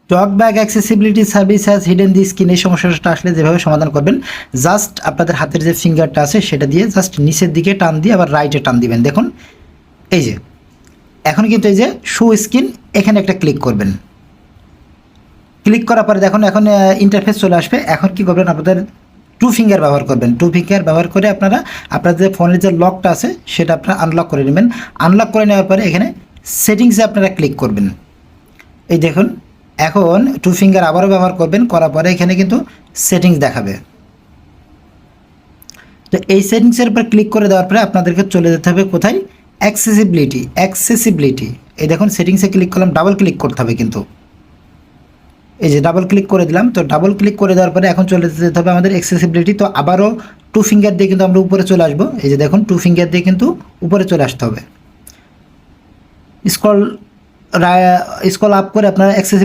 Talkback accessibility service has hidden the screen, এই সমস্যাটা আসলে যেভাবে সমাধান করবেন, জাস্ট আপনাদের হাতের যে ফিঙ্গারটা আছে সেটা দিয়ে জাস্ট নিচের দিকে টান দিয়ে আবার রাইটে টান দিবেন। দেখুন এই যে এখন কিন্তু এই যে শো স্ক্রিন, এখানে একটা ক্লিক করবেন। ক্লিক করার পরে দেখুন এখন ইন্টারফেস চলে আসবে। এখন কি করবেন, আপনাদের টু ফিঙ্গার ব্যবহার করবেন। টু ফিঙ্গার ব্যবহার করে আপনারা আপনাদের যে ফোনের যে লকটা আছে সেটা আপনারা আনলক করে নেবেন। আনলক করে নেওয়ার পরে এখানে সেটিংসে আপনারা ক্লিক করবেন। এই দেখুন এখন টু ফিঙ্গার আবারও ব্যবহার করবেন, করার পরে এখানে কিন্তু সেটিংস দেখাবে। তো এই সেটিংসের উপর ক্লিক করে দেওয়ার পরে আপনাদেরকে চলে যেতে হবে কোথায়, অ্যাক্সেসিবিলিটি। এই দেখুন সেটিংসে ক্লিক করলাম, ডাবল ক্লিক করতে হবে কিন্তু, এই যে ডাবল ক্লিক করে দিলাম। তো ডাবল ক্লিক করে দেওয়ার পরে এখন চলে যেতে হবে আমাদের অ্যাক্সেসিবিলিটি। তো আবারও টু ফিঙ্গার দিয়ে কিন্তু আমরা উপরে চলে আসবো। এই যে দেখুন টু ফিঙ্গার দিয়ে কিন্তু উপরে চলে আসতে হবে। স্ক্রল আপ করে আপনারা অ্যাক্সেসিবিলিটি